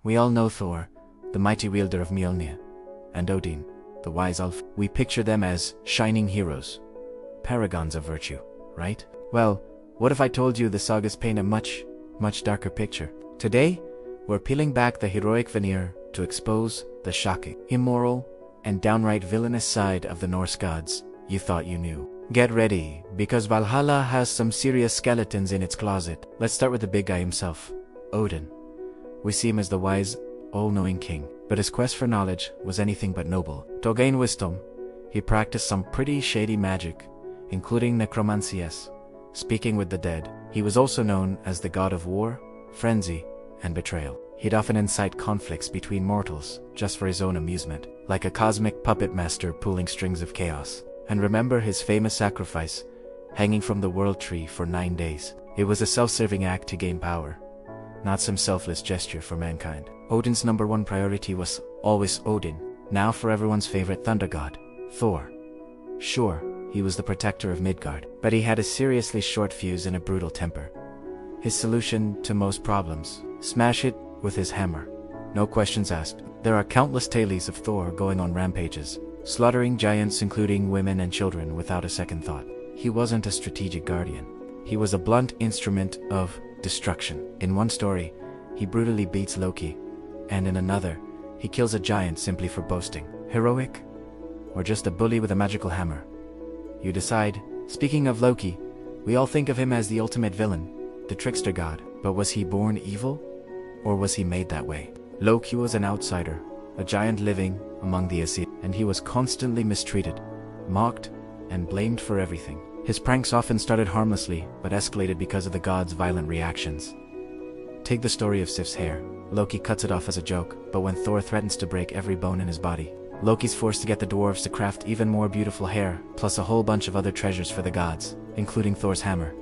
We all know Thor, the mighty wielder of Mjolnir, and Odin, the wise elf. We picture them as shining heroes, paragons of virtue, right? Well, what if I told you the sagas paint a much darker picture? Today, we're peeling back the heroic veneer to expose the shocking, immoral, and downright villainous side of the Norse gods you thought you knew. Get ready, because Valhalla has some serious skeletons in its closet. Let's start with the big guy himself, Odin. We see him as the wise, all-knowing king, but his quest for knowledge was anything but noble. To gain wisdom, he practiced some pretty shady magic, including necromancies, speaking with the dead. He was also known as the god of war, frenzy, and betrayal. He'd often incite conflicts between mortals, just for his own amusement, like a cosmic puppet master pulling strings of chaos. And remember his famous sacrifice, hanging from the world tree for 9 days. It was a self-serving act to gain power, not some selfless gesture for mankind. Odin's #1 priority was always Odin, now for everyone's favorite thunder god, Thor. Sure, he was the protector of Midgard, but he had a seriously short fuse and a brutal temper. His solution to most problems: smash it with his hammer. No questions asked. There are countless tales of Thor going on rampages, slaughtering giants including women and children without a second thought. He wasn't a strategic guardian. He was a blunt instrument of destruction. In one story, he brutally beats Loki, and in another, he kills a giant simply for boasting. Heroic? Or just a bully with a magical hammer? You decide. Speaking of Loki, we all think of him as the ultimate villain, the trickster god. But was he born evil? Or was he made that way? Loki was an outsider, a giant living among the Aesir, and he was constantly mistreated, mocked, and blamed for everything. His pranks often started harmlessly, but escalated because of the god's violent reactions. Take the story of Sif's hair. Loki cuts it off as a joke, but when Thor threatens to break every bone in his body, Loki's forced to get the dwarves to craft even more beautiful hair, plus a whole bunch of other treasures for the gods, including Thor's hammer.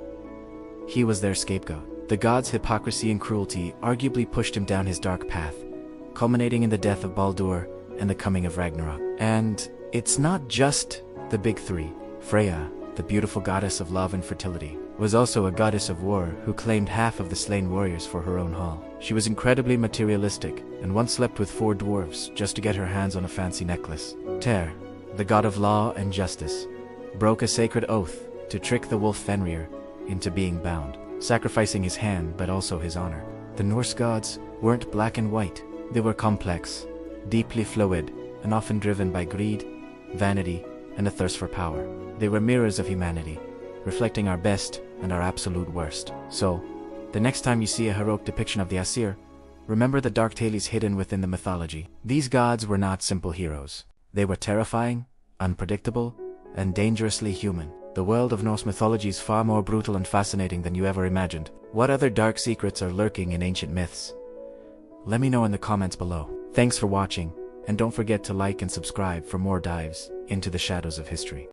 He was their scapegoat. The gods' hypocrisy and cruelty arguably pushed him down his dark path, culminating in the death of Baldur and the coming of Ragnarok. And it's not just the big three. Freya, the beautiful goddess of love and fertility, was also a goddess of war who claimed half of the slain warriors for her own hall. She was incredibly materialistic and once slept with 4 dwarves just to get her hands on a fancy necklace. Tyr, the god of law and justice, broke a sacred oath to trick the wolf Fenrir into being bound, sacrificing his hand but also his honor. The Norse gods weren't black and white. They were complex, deeply fluid, and often driven by greed, vanity, and a thirst for power. They were mirrors of humanity, reflecting our best and our absolute worst. So, the next time you see a heroic depiction of the Aesir, remember the dark tales hidden within the mythology. These gods were not simple heroes. They were terrifying, unpredictable, and dangerously human. The world of Norse mythology is far more brutal and fascinating than you ever imagined. What other dark secrets are lurking in ancient myths? Let me know in the comments below. Thanks for watching, and don't forget to like and subscribe for more dives into the shadows of history.